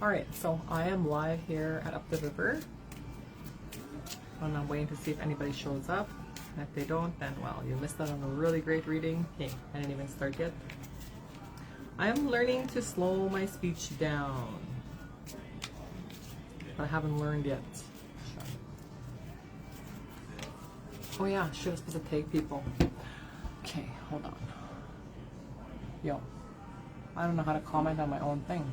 Alright, so I am live here at Up the River. And I'm waiting to see if anybody shows up. And if they don't, then well, you missed out on a really great reading. Hey, I didn't even start yet. I am learning to slow my speech down. But I haven't learned yet. Oh yeah, shit, I was supposed to tag people. Okay, hold on. Yo, I don't know how to comment on my own thing.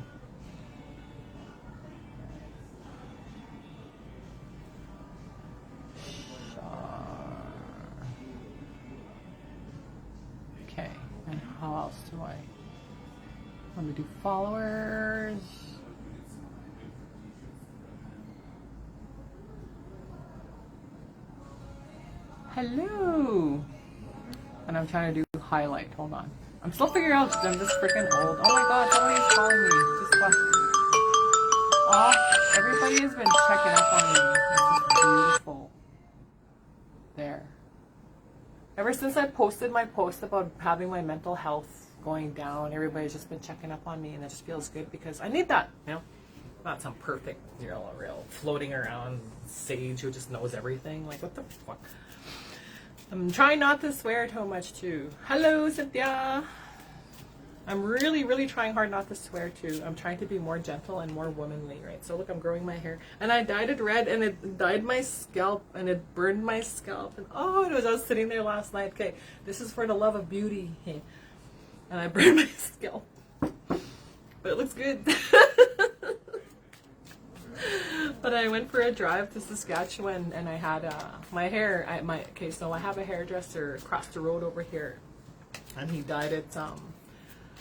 Okay, and how else do I? Let me do followers. Hello. And I'm trying to do highlight. Hold on. I'm still figuring out because I'm just freaking old. Oh my god, somebody's calling me. Just what? Oh, everybody has been checking up on me. This is beautiful. There. Ever since I posted my post about having my mental health going down, everybody's just been checking up on me, and it just feels good because I need that, you know? Not some perfect, you know, real floating around sage who just knows everything. Like, what the fuck? I'm trying not to swear too much too. Hello, Cynthia. I'm really trying hard not to swear too. I'm trying to be more gentle and more womanly, right? So look, I'm growing my hair, and I dyed it red, and it dyed my scalp, and it burned my scalp, and oh, it was, I was sitting there last night. Okay, this is for the love of beauty, hey. And I burned my scalp, but it looks good. But I went for a drive to Saskatchewan, and I had my hair. Okay, so I have a hairdresser across the road over here, and he dyed it.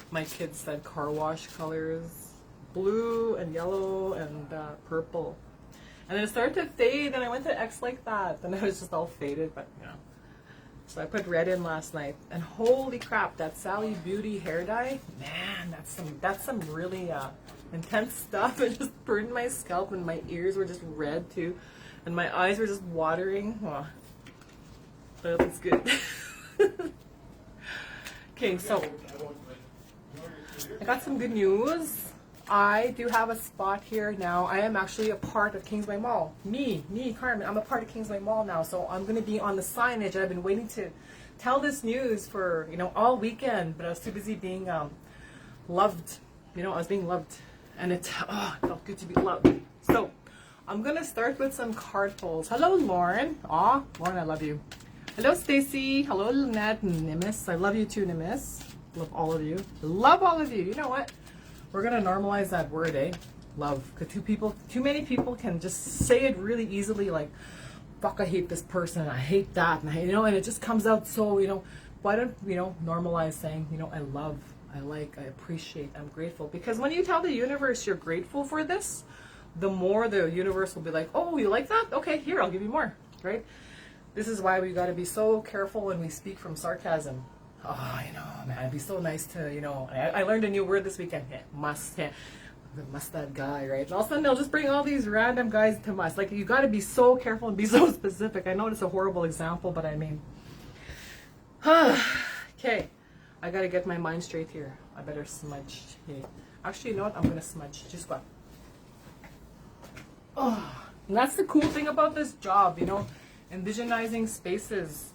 My kids said car wash colors, blue and yellow and purple, and it started to fade. And I went to X like that, and it was just all faded. But you know, so I put red in last night, and holy crap, that Sally Beauty hair dye, man, that's some really intense stuff. It just burned my scalp, and my ears were just red too, and my eyes were just watering. Oh, but it looks good. Okay, so I got some good news. I do have a spot here now. I am actually a part of Kingsway Mall. Me, Carmen, I'm a part of Kingsway Mall now. So I'm going to be on the signage. I've been waiting to tell this news for, you know, all weekend, but I was too busy being loved. You know, I was being loved, and it felt good to be loved. So I'm going to start with some card pulls. Hello, Lauren. Aw, Lauren, I love you. Hello, Stacy. Hello, Lynette and Nimis. I love you too, Nimis. Love all of you. Love all of you. You know what? We're gonna normalize that word, eh? Love. Because too many people can just say it really easily, like, fuck, I hate this person, I hate that, and you know, and it just comes out so, you know, why don't, you know, normalize saying, you know, I love, I like, I appreciate, I'm grateful. Because when you tell the universe you're grateful for this, the more the universe will be like, oh, you like that? Okay, here, I'll give you more, right? This is why we gotta be so careful when we speak from sarcasm. Oh, you know, man, it'd be so nice to, you know, I learned a new word this weekend. Yeah, the mustard guy, right? And all of a sudden they'll just bring all these random guys to must. Like, you got to be so careful and be so specific. I know it's a horrible example, but I mean, okay, I got to get my mind straight here. I better smudge. Okay. Actually, you know what? I'm going to smudge. Just go. Oh, and that's the cool thing about this job, you know, envisionizing spaces.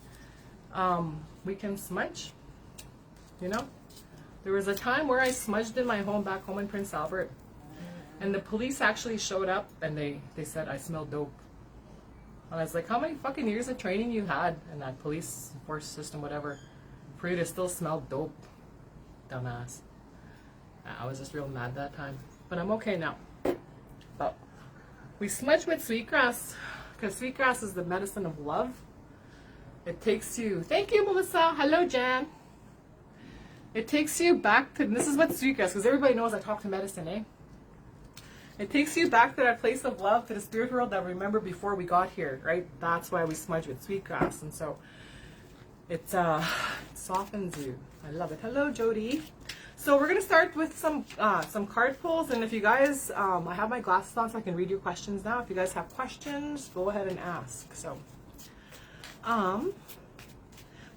We can smudge, you know. There was a time where I smudged in my home back home in Prince Albert, and the police actually showed up, and they said I smelled dope. And I was like, how many fucking years of training you had in that police force system, whatever, for you to still smell dope, dumbass. I was just real mad that time, but I'm okay now. But we smudge with sweetgrass, because sweetgrass is the medicine of love. It takes you, thank you, Melissa. Hello, Jan. It takes you back to, this is what sweetgrass, because everybody knows I talk to medicine, eh? It takes you back to that place of love, to the spirit world that we remember before we got here, right? That's why we smudge with sweetgrass, and so it softens you. I love it. Hello, Jody. So we're gonna start with some card pulls, and if you guys, I have my glasses on so I can read your questions now. If you guys have questions, go ahead and ask. So.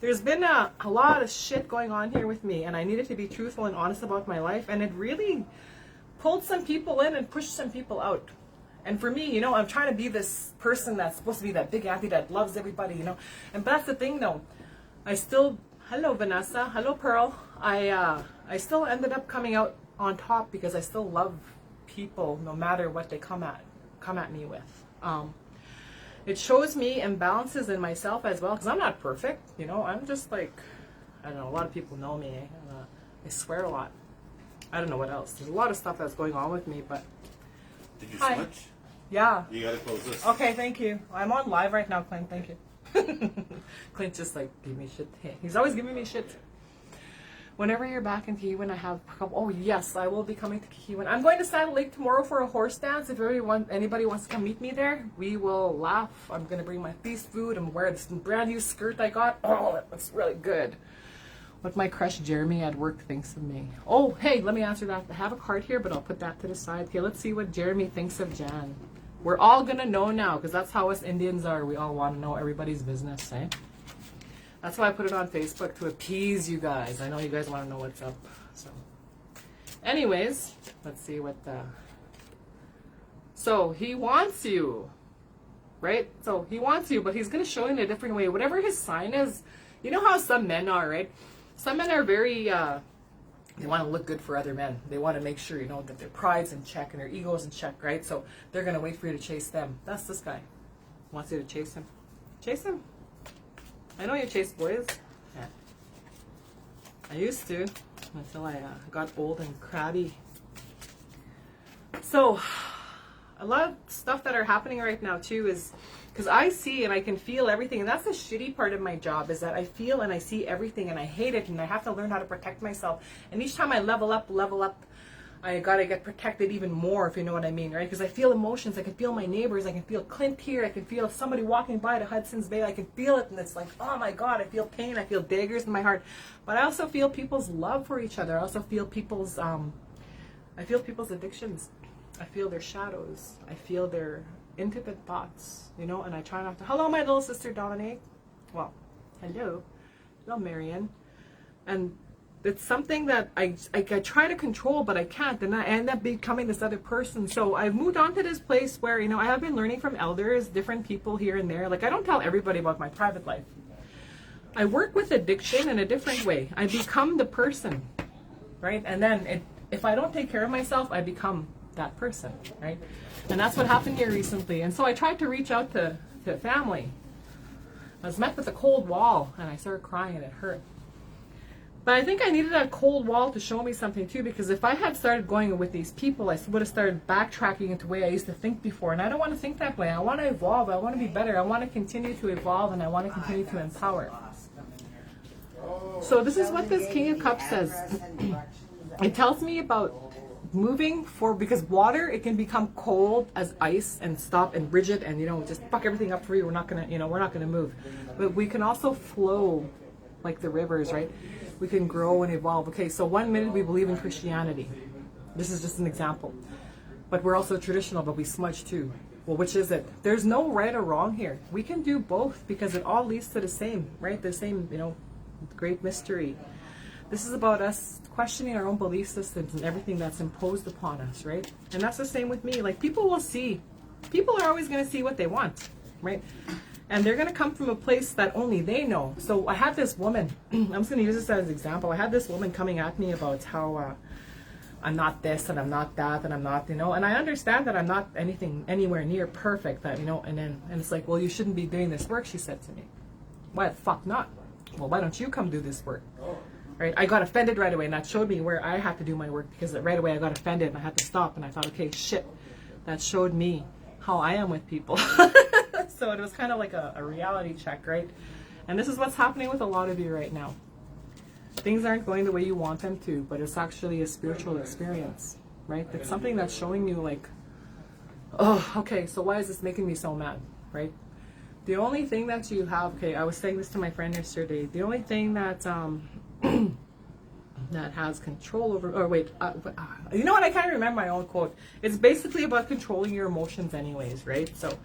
There's been a lot of shit going on here with me, and I needed to be truthful and honest about my life, and it really pulled some people in and pushed some people out. And for me, you know, I'm trying to be this person that's supposed to be that big auntie that loves everybody, you know. But that's the thing, though. I still, hello Vanessa, hello Pearl. I still ended up coming out on top because I still love people no matter what they come at me with. It shows me imbalances in myself as well, because I'm not perfect, you know. I'm just like, I don't know, a lot of people know me. I swear a lot. I don't know what else. There's a lot of stuff that's going on with me, but... Did you switch? Yeah. You gotta close this. Okay, thank you. I'm on live right now, Clint. Thank you. Clint just like gave me shit. He's always giving me shit. Whenever you're back in Kikiwan, I have a couple. Oh yes, I will be coming to Kikiwan. I'm going to Saddle Lake tomorrow for a horse dance. If anybody wants to come meet me there, we will laugh. I'm gonna bring my feast food. I'm wearing this brand new skirt I got. Oh, it looks really good. What my crush Jeremy at work thinks of me. Oh, hey, let me answer that. I have a card here, but I'll put that to the side. Okay, let's see what Jeremy thinks of Jan. We're all gonna know now, because that's how us Indians are. We all want to know everybody's business, eh? That's why I put it on Facebook, to appease you guys. I know you guys want to know what's up. So, anyways, let's see what the... So, he wants you, right? So, he wants you, but he's gonna show you in a different way. Whatever his sign is, you know how some men are, right? Some men are very, they want to look good for other men. They want to make sure, you know, that their pride's in check and their ego's in check, right? So they're going to wait for you to chase them. That's this guy. Wants you to chase him. Chase him. I know you chase boys. Yeah. I used to, until I got old and crabby. So, a lot of stuff that are happening right now, too, is... Because I see and I can feel everything. And that's the shitty part of my job, is that I feel and I see everything and I hate it and I have to learn how to protect myself. And each time I level up, I gotta get protected even more, if you know what I mean, right? Because I feel emotions. I can feel my neighbors. I can feel Clint here. I can feel somebody walking by to Hudson's Bay. I can feel it and it's like, oh my God, I feel pain. I feel daggers in my heart. But I also feel people's love for each other. I also feel people's, addictions. I feel their shadows. I feel their intimate thoughts, you know, and I try not to. Hello, my little sister Dominique. Well, hello Marion. And it's something that I try to control, but I can't, and I end up becoming this other person. So I've moved on to this place where, you know, I have been learning from elders, different people here and there. Like, I don't tell everybody about my private life. I work with addiction in a different way. I become the person, right? And then if I don't take care of myself, I become that person, right? And that's what happened here recently. And so I tried to reach out to family. I was met with a cold wall and I started crying and it hurt. But I think I needed a cold wall to show me something too, because if I had started going with these people, I would have started backtracking into the way I used to think before. And I don't want to think that way. I want to evolve. I want to be better. I want to continue to evolve and I want to continue to empower. So this is what this King of Cups says. It tells me about moving because water, it can become cold as ice and stop and rigid and, you know, just fuck everything up for you. We're not gonna, you know, we're not gonna move. But we can also flow like the rivers, right? We can grow and evolve. Okay, so 1 minute we believe in Christianity. This is just an example. But we're also traditional, but we smudge too. Well, which is it? There's no right or wrong here. We can do both because it all leads to the same, right? The same, you know, great mystery. This is about us questioning our own belief systems and everything that's imposed upon us, right? And that's the same with me. Like, people will see. People are always going to see what they want, right? And they're going to come from a place that only they know. So I had this woman, I'm just going to use this as an example. I had this woman coming at me about how I'm not this and I'm not that and I'm not, you know, and I understand that I'm not anywhere near perfect, that, you know, and it's like, well, you shouldn't be doing this work, she said to me. Why the fuck not? Well, why don't you come do this work? Right? I got offended right away, and that showed me where I had to do my work, because right away I got offended and I had to stop, and I thought, okay, shit, that showed me how I am with people. So it was kind of like a reality check, right? And this is what's happening with a lot of you right now. Things aren't going the way you want them to, but it's actually a spiritual experience, right? It's something that's showing you like, oh, okay, so why is this making me so mad, right? The only thing that you have, okay, I was saying this to my friend yesterday, the only thing that that has control over, or wait, you know what, I can't remember my own quote. It's basically about controlling your emotions anyways, right? So,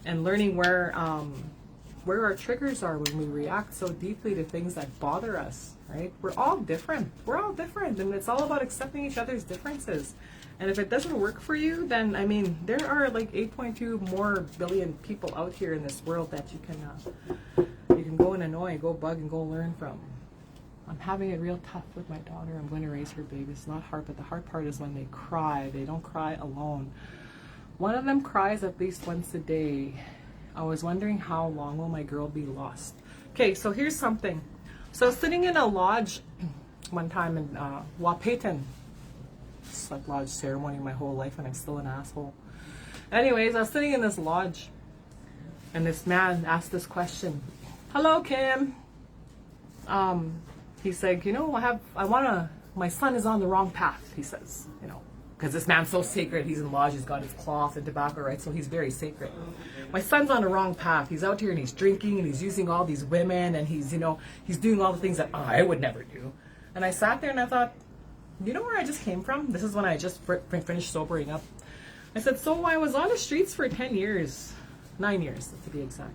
and learning where our triggers are when we react so deeply to things that bother us, right? We're all different. We're all different, and it's all about accepting each other's differences. And if it doesn't work for you, then I mean, there are like 8.2 more billion people out here in this world that you can go and annoy, go bug, and go learn from. I'm having it real tough with my daughter. I'm going to raise her big. It's not hard, but the hard part is when they cry. They don't cry alone. One of them cries at least once a day. I was wondering how long will my girl be lost. Okay, so here's something. So I was sitting in a lodge one time in Wahpeton. It's like lodge ceremony my whole life and I'm still an asshole. Anyways, I was sitting in this lodge and this man asked this question. Hello, Kim. He said, you know, my son is on the wrong path, he says, you know, because this man's so sacred. He's in lodge, he's got his cloth and tobacco, right? So he's very sacred. My son's on the wrong path. He's out here and he's drinking and he's using all these women and he's, you know, he's doing all the things that I would never do. And I sat there and I thought, you know where I just came from? This is when I just finished sobering up. I said, so I was on the streets for 10 years, 9 years to be exact.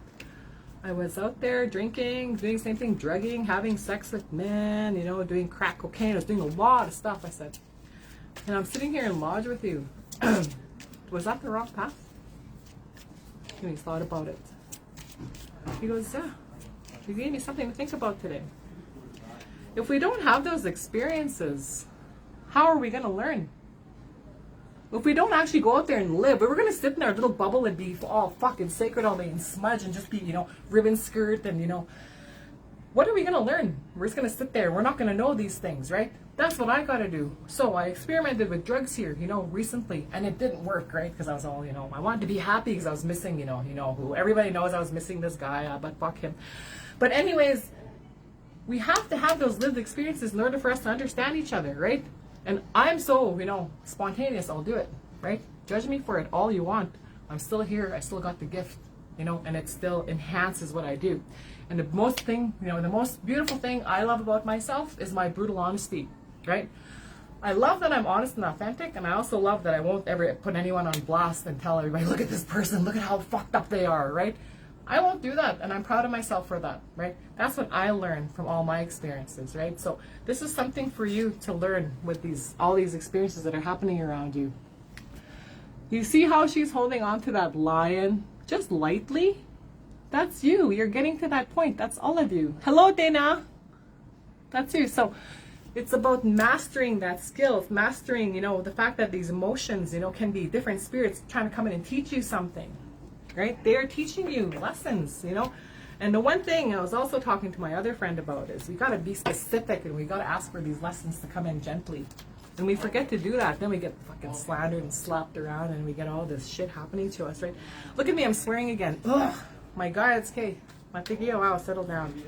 I was out there drinking, doing the same thing, drugging, having sex with men, you know, doing crack cocaine. I was doing a lot of stuff, I said. And I'm sitting here in lodge with you. Was that the wrong path? And he thought about it. He goes, yeah, you gave me something to think about today. If we don't have those experiences, how are we going to learn? If we don't actually go out there and live, but we're going to sit in our little bubble and be all fucking sacred all day and smudge and just be, you know, ribbon skirt and, you know, what are we going to learn? We're just going to sit there. We're not going to know these things, right? That's what I got to do. So I experimented with drugs here, you know, recently, and it didn't work, right? Because I was all, you know, I wanted to be happy because I was missing, you know, who everybody knows I was missing this guy, but fuck him. But anyways, we have to have those lived experiences in order for us to understand each other, right? And I'm so, you know, spontaneous, I'll do it, right? Judge me for it all you want. I'm still here, I still got the gift, you know, and it still enhances what I do. And the most beautiful thing I love about myself is my brutal honesty, right? I love that I'm honest and authentic, and I also love that I won't ever put anyone on blast and tell everybody, look at this person, look at how fucked up they are, right? I won't do that, and I'm proud of myself for that, right? That's what I learned from all my experiences, right? So this is something for you to learn with all these experiences that are happening around you. You see how she's holding on to that lion just lightly? That's you. You're getting to that point. That's all of you. Hello, Dana. That's you. So it's about mastering that skill, mastering, you know, the fact that these emotions, you know, can be different spirits trying to come in and teach you something. Right? They're teaching you lessons, you know. And the one thing I was also talking to my other friend about is we got to be specific and we got to ask for these lessons to come in gently. And we forget to do that. Then we get fucking slandered and slapped around and we get all this shit happening to us, right? Look at me, I'm swearing again. Ugh, my God, it's okay. My thinking, wow, settle down.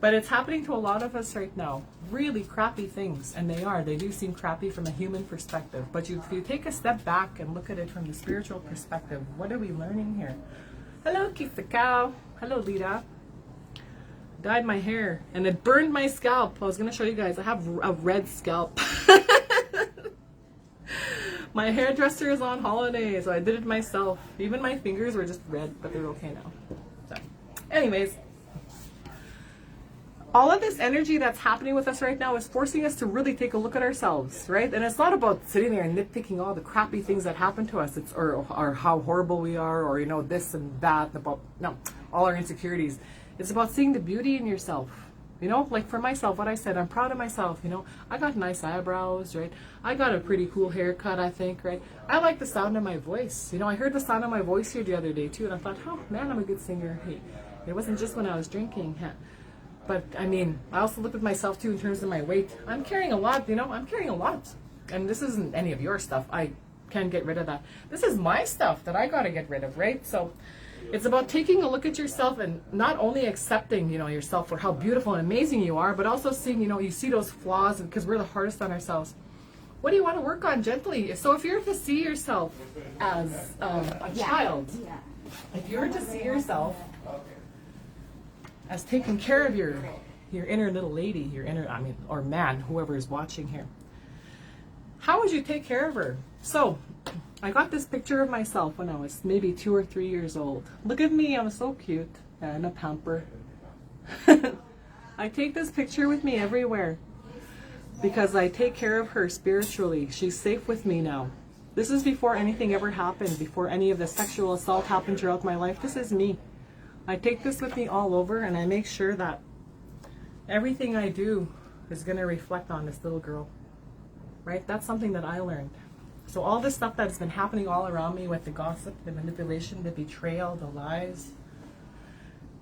But it's happening to a lot of us right now. Really crappy things, and they do seem crappy from a human perspective. But if you take a step back and look at it from the spiritual perspective, what are we learning here? Hello, Keith the cow. Hello, Lita. Dyed my hair, and it burned my scalp. I was going to show you guys. I have a red scalp. My hairdresser is on holiday, so I did it myself. Even my fingers were just red, but they're okay now. So, anyways. All of this energy that's happening with us right now is forcing us to really take a look at ourselves, right? And it's not about sitting there and nitpicking all the crappy things that happen to us, or how horrible we are, or, you know, this and that, all our insecurities. It's about seeing the beauty in yourself. You know, like for myself, what I said, I'm proud of myself, you know. I got nice eyebrows, right? I got a pretty cool haircut, I think, right? I like the sound of my voice. You know, I heard the sound of my voice here the other day, too, and I thought, oh, man, I'm a good singer. Hey, it wasn't just when I was drinking, But, I mean, I also look at myself, too, in terms of my weight. I'm carrying a lot, you know, I'm carrying a lot. And this isn't any of your stuff. I can't get rid of that. This is my stuff that I got to get rid of, right? So it's about taking a look at yourself and not only accepting, you know, yourself for how beautiful and amazing you are, but also seeing, you know, you see those flaws because we're the hardest on ourselves. What do you want to work on gently? So if you're to see yourself as a child, if you're to see yourself as taking care of your inner little lady, or man, whoever is watching here. How would you take care of her? So, I got this picture of myself when I was maybe 2 or 3 years old. Look at me, I'm so cute and a pamper. I I take this picture with me everywhere because I take care of her spiritually. She's safe with me now. This is before anything ever happened, before any of the sexual assault happened throughout my life. This is me. I take this with me all over, and I make sure that everything I do is going to reflect on this little girl, right? That's something that I learned. So all this stuff that's been happening all around me with the gossip, the manipulation, the betrayal, the lies.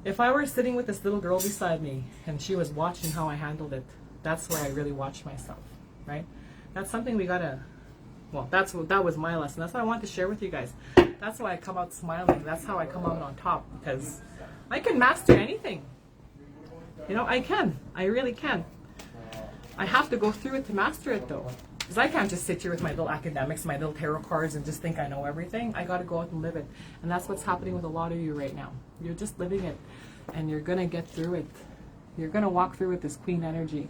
If I were sitting with this little girl beside me and she was watching how I handled it, that's where I really watch myself, right? That's something we gotta, well, that was my lesson. That's what I want to share with you guys. That's why I come out smiling. That's how I come out on top, because I can master anything. You know, I can. I really can. I have to go through it to master it, though. Because I can't just sit here with my little academics, my little tarot cards, and just think I know everything. I got to go out and live it. And that's what's happening with a lot of you right now. You're just living it, and you're going to get through it. You're going to walk through with this queen energy.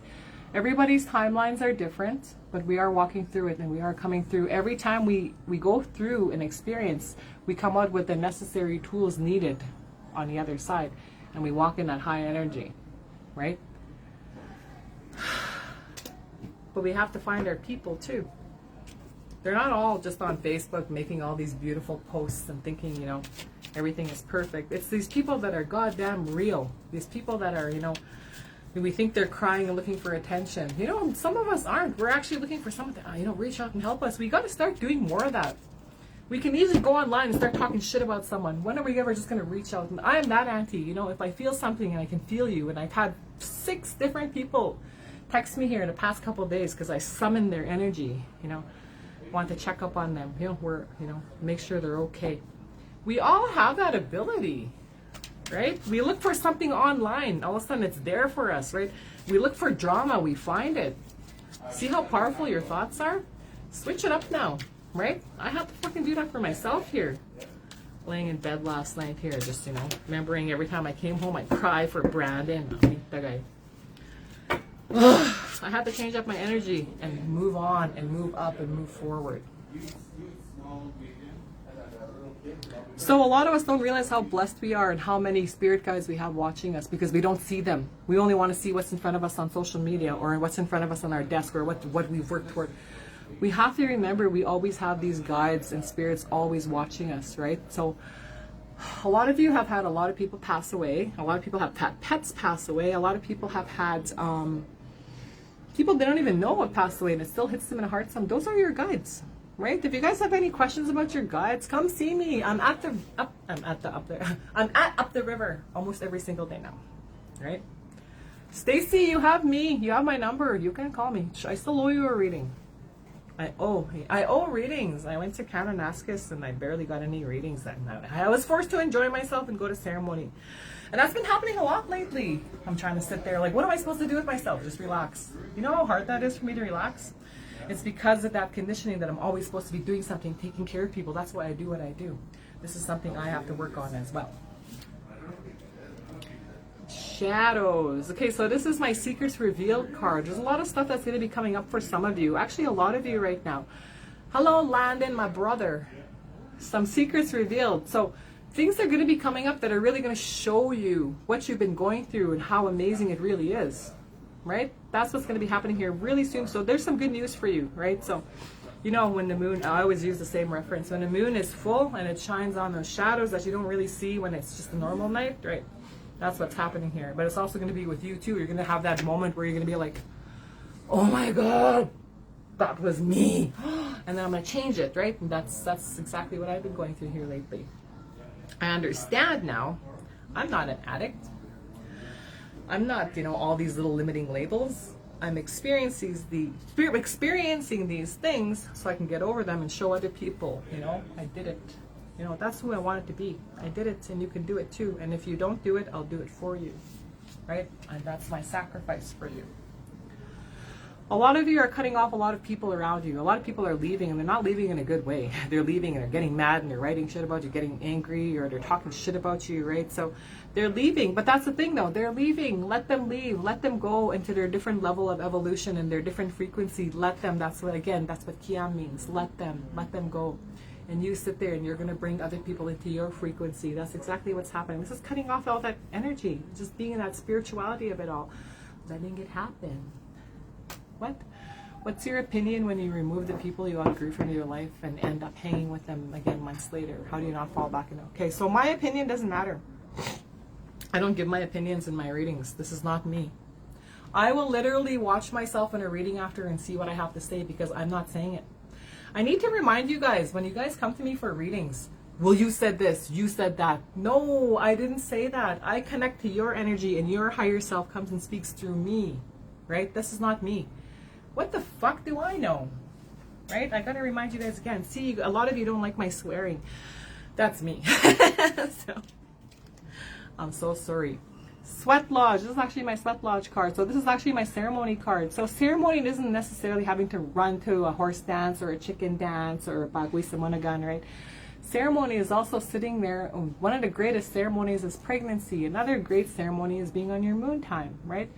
Everybody's timelines are different, but we are walking through it, and we are coming through. Every time we go through an experience, we come out with the necessary tools needed on the other side, and we walk in that high energy, right? But we have to find our people too. They're not all just on Facebook making all these beautiful posts and thinking, you know, everything is perfect. It's these people that are goddamn real. These people that are, you know, we think they're crying and looking for attention. You know, some of us aren't. We're actually looking for someone to, you know, reach out and help us. We got to start doing more of that. We can easily go online and start talking shit about someone. When are we ever just going to reach out? And I am that auntie. You know, if I feel something and I can feel you, and I've had 6 different people text me here in the past couple of days because I summoned their energy, you know, want to check up on them, you know, make sure they're okay. We all have that ability, right? We look for something online, all of a sudden it's there for us, right? We look for drama, we find it. See how powerful your thoughts are? Switch it up now, right? I have to fucking do that for myself here. Laying in bed last night here, just, you know, remembering every time I came home I'd cry for Brandon, that guy. I had to change up my energy and move on and move up and move forward. So a lot of us don't realize how blessed we are and how many spirit guides we have watching us because we don't see them. We only want to see what's in front of us on social media or what's in front of us on our desk or what we've worked toward. We have to remember we always have these guides and spirits always watching us, right? So a lot of you have had a lot of people pass away. A lot of people have had pets pass away. A lot of people have had people they don't even know what passed away and it still hits them in the heart. Those are your guides, right? If you guys have any questions about your guides, come see me. I'm at up the river almost every single day now, right? Stacy, you have me. You have my number. You can call me. I still owe you a reading. I owe readings. I went to Kananaskis and I barely got any readings that night. I was forced to enjoy myself and go to ceremony. And that's been happening a lot lately. I'm trying to sit there like, what am I supposed to do with myself? Just relax. You know how hard that is for me to relax? It's because of that conditioning that I'm always supposed to be doing something, taking care of people. That's why I do what I do. This is something I have to work on as well. Shadows. Okay, so this is my Secrets Revealed card. There's a lot of stuff that's going to be coming up for some of you. Actually, a lot of you right now. Hello, Landon, my brother. Some secrets revealed. So things are going to be coming up that are really going to show you what you've been going through and how amazing it really is, right? That's what's going to be happening here really soon. So there's some good news for you, right? So, you know, when the moon, I always use the same reference. When the moon is full and it shines on those shadows that you don't really see when it's just a normal night, right? That's what's happening here. But it's also going to be with you too. You're going to have that moment where you're going to be like, oh my God, that was me. And then I'm going to change it, right? And that's exactly what I've been going through here lately. I understand now. I'm not an addict. I'm not, you know, all these little limiting labels. I'm experiencing these things so I can get over them and show other people, you know, I did it. You know, that's who I wanted to be. I did it and you can do it too. And if you don't do it, I'll do it for you, right? And that's my sacrifice for you. A lot of you are cutting off a lot of people around you. A lot of people are leaving and they're not leaving in a good way. They're leaving and they're getting mad and they're writing shit about you, getting angry, or they're talking shit about you, right? So they're leaving, but that's the thing though. They're leaving. Let them leave. Let them go into their different level of evolution and their different frequency. Let them. That's what Kian means. Let them go. And you sit there and you're going to bring other people into your frequency. That's exactly what's happening. This is cutting off all that energy, just being in that spirituality of it all. letting it happen. What's your opinion when you remove the people you outgrew from your life and end up hanging with them again months later? How do you not fall back into? Okay, so my opinion doesn't matter. I don't give my opinions in my readings. This is not me. I will literally watch myself in a reading after and see what I have to say because I'm not saying it. I need to remind you guys, when you guys come to me for readings, well, you said this, you said that. No, I didn't say that. I connect to your energy and your higher self comes and speaks through me, right? This is not me. What the fuck do I know? Right? I gotta remind you guys again. See, a lot of you don't like my swearing. That's me. So, I'm so sorry. Sweat Lodge. This is actually my Sweat Lodge card. So this is actually my ceremony card. So ceremony isn't necessarily having to run to a horse dance or a chicken dance or a bagui samunagan, right? Ceremony is also sitting there. One of the greatest ceremonies is pregnancy. Another great ceremony is being on your moon time, right?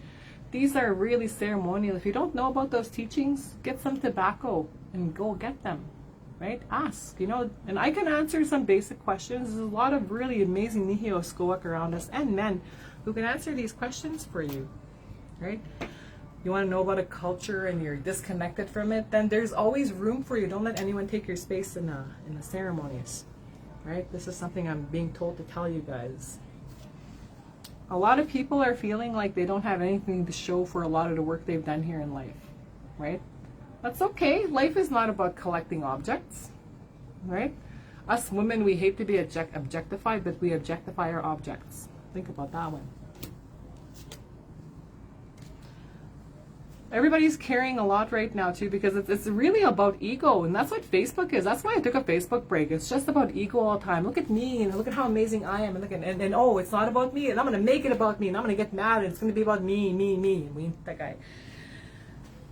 These are really ceremonial. If you don't know about those teachings, get some tobacco and go get them, right? Ask, you know, and I can answer some basic questions. There's a lot of really amazing Nihio around us and men who can answer these questions for you, right? You want to know about a culture and you're disconnected from it, then there's always room for you. Don't let anyone take your space in the ceremonies, right? This is something I'm being told to tell you guys. A lot of people are feeling like they don't have anything to show for a lot of the work they've done here in life, right? That's okay. Life is not about collecting objects, right? Us women, we hate to be objectified, but we objectify our objects. Think about that one. Everybody's carrying a lot right now too because it's really about ego, and that's what Facebook is. That's why I took a Facebook break. It's just about ego all the time. Look at me and look at how amazing I am, and look at and oh, it's not about me, and I'm gonna make it about me, and I'm gonna get mad, and it's gonna be about me. And we that guy.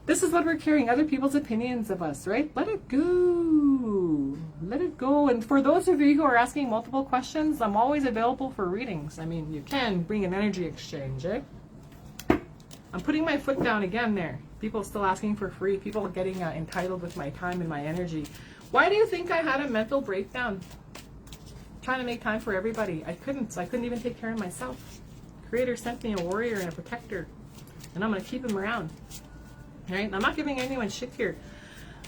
This is what we're carrying, other people's opinions of us, right? Let it go. Let it go. And for those of you who are asking multiple questions, I'm always available for readings. I mean, you can bring an energy exchange, eh? I'm putting my foot down again there. People still asking for free. People getting entitled with my time and my energy. Why do you think I had a mental breakdown? Trying to make time for everybody. I couldn't even take care of myself. Creator sent me a warrior and a protector. And I'm going to keep him around. Right? I'm not giving anyone shit here.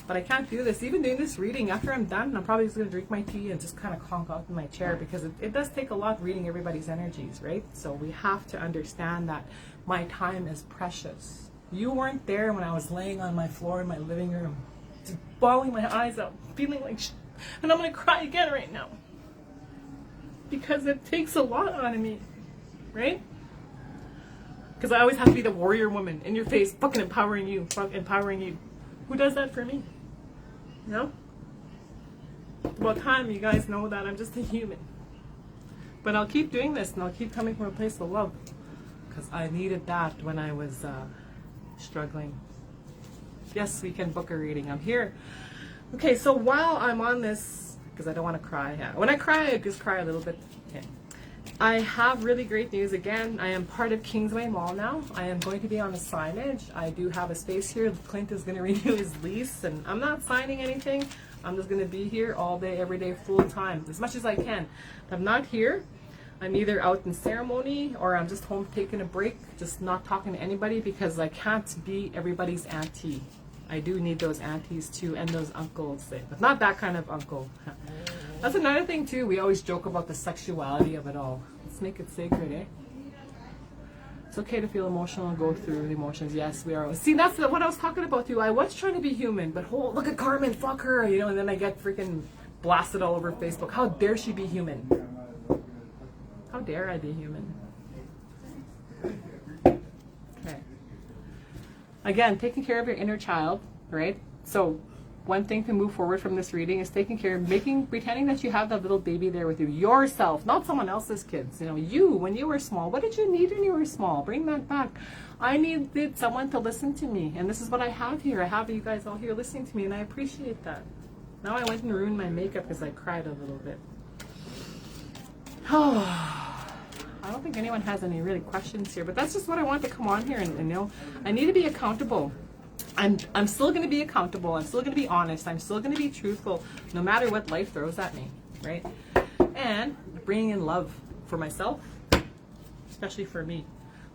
But I can't do this. Even doing this reading, after I'm done, I'm probably just going to drink my tea and just kind of conk out in my chair because it does take a lot reading everybody's energies, right? So we have to understand that my time is precious. You weren't there when I was laying on my floor in my living room, just bawling my eyes out, feeling like shit. And I'm going to cry again right now. Because it takes a lot out of me, right? Because I always have to be the warrior woman in your face, fucking empowering you. Who does that for me? You know? It's about time you guys know that I'm just a human. But I'll keep doing this and I'll keep coming from a place of love. Because I needed that when I was struggling. Yes, we can book a reading. I'm here. Okay, so while I'm on this, because I don't want to cry. Yeah. When I cry, I just cry a little bit. Okay. I have really great news again. I am part of Kingsway Mall now. I am going to be on the signage. I do have a space here. Clint is going to renew his lease, and I'm not signing anything. I'm just going to be here all day, every day, full time, as much as I can. If I'm not here, I'm either out in ceremony or I'm just home taking a break, just not talking to anybody because I can't be everybody's auntie. I do need those aunties too and those uncles, but not that kind of uncle. That's another thing too. We always joke about the sexuality of it all. Let's make it sacred, eh? It's okay to feel emotional and go through the emotions. Yes, we are. See, that's what I was talking about too. I was trying to be human, but look at Carmen, fuck her, you know, and then I get freaking blasted all over Facebook. How dare she be human? How dare I be human? Okay. Again, taking care of your inner child, right? So one thing to move forward from this reading is taking care of pretending that you have that little baby there with you, yourself, not someone else's kids. You know, you, when you were small, what did you need when you were small? Bring that back. I needed someone to listen to me, and this is what I have here. I have you guys all here listening to me, and I appreciate that. Now I went and ruined my makeup because I cried a little bit. I don't think anyone has any really questions here, but that's just what I want to come on here and you know, I need to be accountable. I'm still going to be accountable. I'm still going to be honest. I'm still going to be truthful, no matter what life throws at me, right? And bringing in love for myself, especially for me,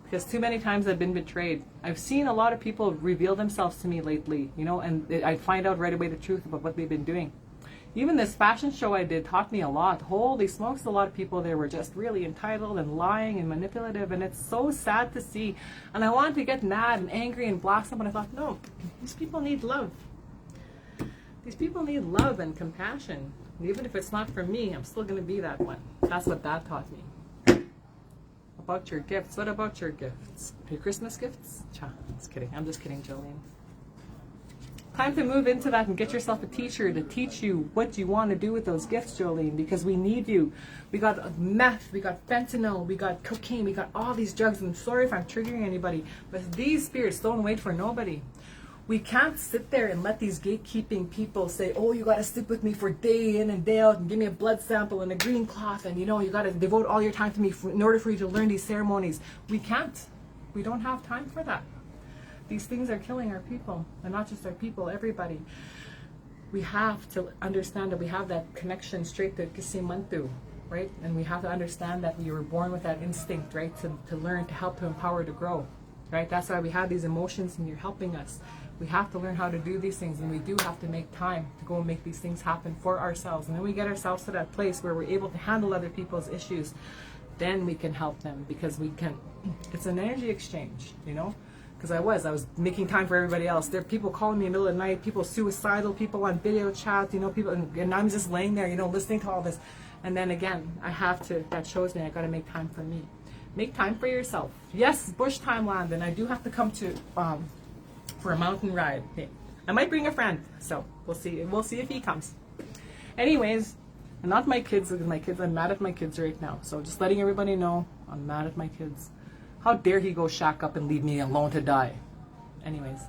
because too many times I've been betrayed. I've seen a lot of people reveal themselves to me lately, you know, and I find out right away the truth about what they've been doing. Even this fashion show I did taught me a lot. Holy smokes, a lot of people there were just really entitled and lying and manipulative, and it's so sad to see. And I wanted to get mad and angry and blast them, but I thought, no, these people need love. These people need love and compassion. And even if it's not for me, I'm still going to be that one. That's what that taught me. About your gifts. What about your gifts? Your Christmas gifts? Just kidding. I'm just kidding, Jolene. Time to move into that and get yourself a teacher to teach you what you want to do with those gifts, Jolene, because we need you. We got meth, we got fentanyl, we got cocaine, we got all these drugs. And I'm sorry if I'm triggering anybody, but these spirits don't wait for nobody. We can't sit there and let these gatekeeping people say, oh, you got to sleep with me for day in and day out and give me a blood sample and a green cloth, and you know, you got to devote all your time to me in order for you to learn these ceremonies. We can't. We don't have time for that. These things are killing our people, and not just our people, everybody. We have to understand that we have that connection straight to Kisimantu, right? And we have to understand that we were born with that instinct, right? To learn, to help, to empower, to grow, right? That's why we have these emotions and you're helping us. We have to learn how to do these things, and we do have to make time to go and make these things happen for ourselves. And then we get ourselves to that place where we're able to handle other people's issues. Then we can help them, because we can, it's an energy exchange, you know? Because I was making time for everybody else. There are people calling me in the middle of the night, people suicidal, people on video chat, you know, people, and I'm just laying there, you know, listening to all this. And then again, that shows me I got to make time for me. Make time for yourself. Yes, bush time land, and I do have to come to, for a mountain ride. Okay. I might bring a friend, so we'll see. We'll see if he comes. Anyways, and not my kids, because my kids, I'm mad at my kids right now. So just letting everybody know, I'm mad at my kids. How dare he go shack up and leave me alone to die? Anyways,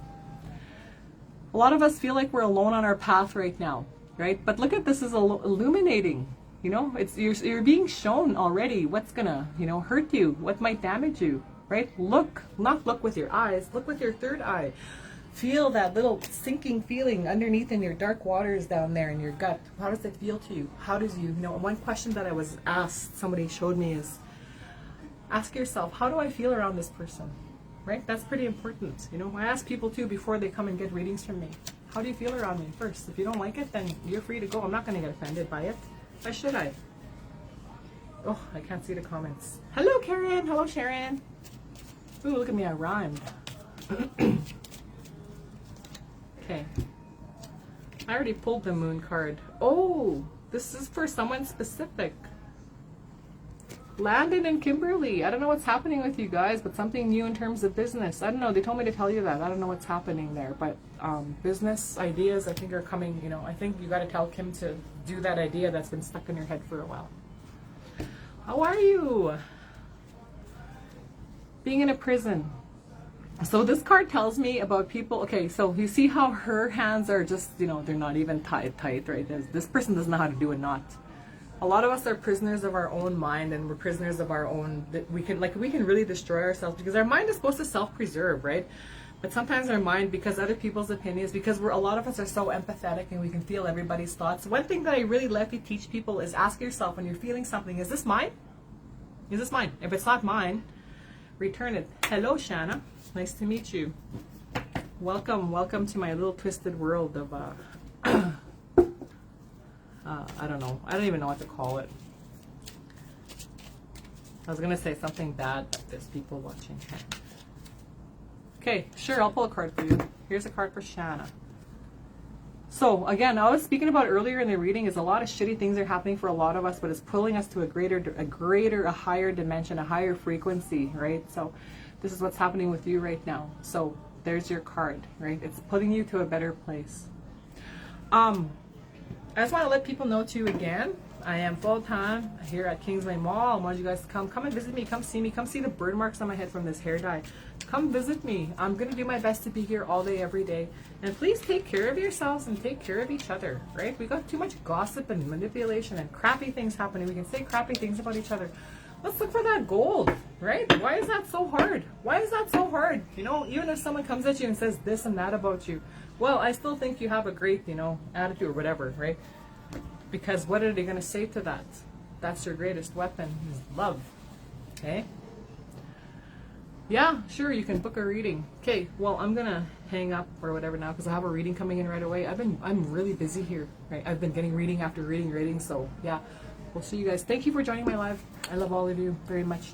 a lot of us feel like we're alone on our path right now, right? But look at this as illuminating. You know, it's you're being shown already what's gonna, you know, hurt you, what might damage you, right? Look, not look with your eyes, look with your third eye. Feel that little sinking feeling underneath in your dark waters down there in your gut. How does it feel to you? How does you know, one question that I was asked, somebody showed me, is ask yourself, how do I feel around this person? Right? That's pretty important. You know, I ask people too before they come and get readings from me. How do you feel around me first? If you don't like it, then you're free to go. I'm not going to get offended by it. Why should I? Oh, I can't see the comments. Hello, Karen. Hello, Sharon. Ooh, look at me. I rhymed. Okay. I already pulled the moon card. Oh, this is for someone specific. Landon and Kimberly. I don't know what's happening with you guys, but something new in terms of business. I don't know. They told me to tell you that. I don't know what's happening there, but business ideas I think are coming. You know, I think you got to tell Kim to do that idea that's been stuck in your head for a while. How are you? Being in a prison. So this card tells me about people. Okay, so you see how her hands are just, you know, they're not even tight, right? This person doesn't know how to do a knot. A lot of us are prisoners of our own mind, and we're prisoners of our own, we can really destroy ourselves, because our mind is supposed to self-preserve, right? But sometimes our mind, because other people's opinions, because a lot of us are so empathetic and we can feel everybody's thoughts. One thing that I really like to teach people is ask yourself when you're feeling something, is this mine? Is this mine? If it's not mine, return it. Hello, Shanna. Nice to meet you. Welcome to my little twisted world of, I don't know. I don't even know what to call it. I was going to say something bad, but there's people watching. Okay, sure, I'll pull a card for you. Here's a card for Shanna. So, again, I was speaking about earlier in the reading is a lot of shitty things are happening for a lot of us, but it's pulling us to a higher dimension, a higher frequency, right? So, this is what's happening with you right now. So, there's your card, right? It's putting you to a better place. I just want to let people know too again, I am full-time here at Kingsway Mall. I want you guys to come and visit me, come see me, come see the burn marks on my head from this hair dye. Come visit me. I'm going to do my best to be here all day, every day. And please take care of yourselves and take care of each other, right? We got too much gossip and manipulation and crappy things happening. We can say crappy things about each other. Let's look for that gold, right? Why is that so hard? Why is that so hard? You know, even if someone comes at you and says this and that about you, well, I still think you have a great, you know, attitude or whatever, right? Because what are they going to say to that? That's your greatest weapon, is love. Okay? Yeah, sure, you can book a reading. Okay, well, I'm gonna hang up or whatever now because I have a reading coming in right away. I'm really busy here. Right, I've been getting reading after reading. So yeah, we'll see you guys. Thank you for joining my live. I love all of you very much.